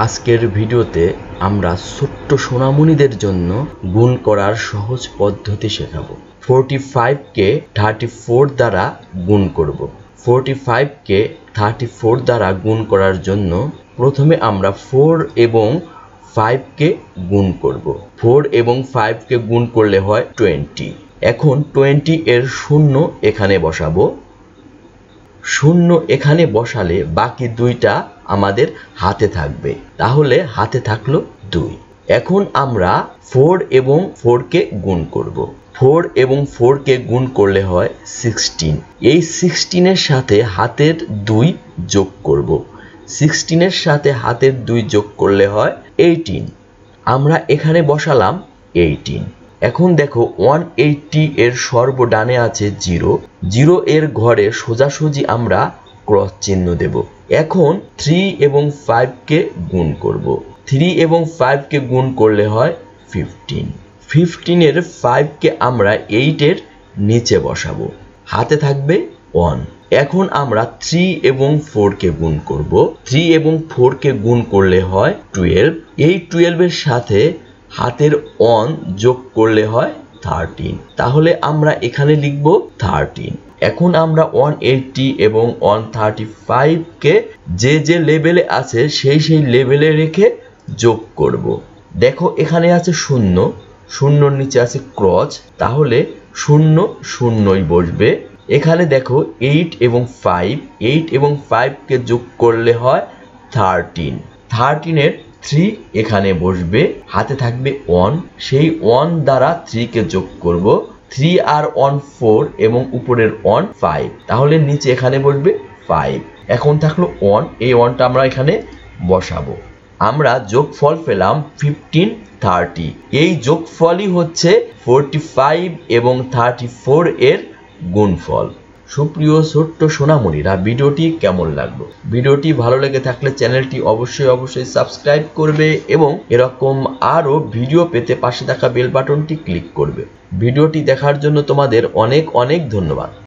আজকের ভিডিওতে আমরা ছোট্ট সোনামণিদের জন্য গুণ করার সহজ পদ্ধতি শেখাবো। 45 কে 34 দ্বারা গুণ করব। 45 কে 34 দ্বারা গুণ করার জন্য প্রথমে আমরা 4 এবং 5 কে গুণ করব। 4 এবং 5 কে গুণ করলে হয় 20। এখন 20 এর শূন্য এখানে বসাবো। শূন্য এখানে বসালে বাকি দুইটা আমাদের হাতে থাকবে, তাহলে হাতে থাকলো 2। এখন আমরা 4 এবং 4 কে গুণ করব। 4 এবং 4 কে গুণ করলে হয় 16। এই 16 এর সাথে হাতের 2 যোগ করব। 16 এর সাথে হাতের 2 যোগ করলে হয় 18। আমরা এখানে বসালাম 18। এখন দেখো 180 এর সর্বডানে আছে 0। 0 এর ঘরে সোজাসুজি আমরা ক্রস চিহ্ন দেব। এখন 3 এবং 5 কে গুণ করব। 3 এবং 5 কে গুণ করলে হয় 15। 15 এর 5 কে আমরা 8 এর নিচে বসাবো, হাতে থাকবে 1। এখন আমরা 3 এবং 4 কে গুণ করব। 3 এবং 4 কে গুণ করলে হয় 12। এই 12 এর সাথে হাতের 1 যোগ করলে হয় 13। তাহলে আমরা এখানে লিখব 13। এখন আমরা 180 এবং 135 কে যে লেভেলে আছে সেই লেভেলে রেখে যোগ করব। দেখো এখানে আছে 0, শূন্যর নিচে আছে ক্রস, তাহলে 0 শূন্যই বসবে। এখানে দেখো 8 এবং 5 কে যোগ করলে হয় 13। 13 এর 3 এখানে বসবে, হাতে থাকবে 1। সেই 1 দ্বারা 3 কে যোগ করব। 3 আর 1 4 এবং উপরের 1 5, তাহলে নিচে এখানে বসবে 5। এখন থাকলো 1, এই 1টা আমরা এখানে বসাবো। আমরা যোগফল পেলাম 15 30। এই যোগফলই হচ্ছে 45 এবং 34 এর গুণফল। সুপ্রিয় ছোট্ট সোনামণিরা, ভিডিওটি কেমন লাগলো? ভিডিওটি ভালো লেগে থাকলে চ্যানেলটি অবশ্যই সাবস্ক্রাইব করবে এবং এরকম আরো ভিডিও পেতে পাশে থাকা বেল বাটনটি ক্লিক করবে। ভিডিওটি দেখার জন্য তোমাদের অনেক ধন্যবাদ।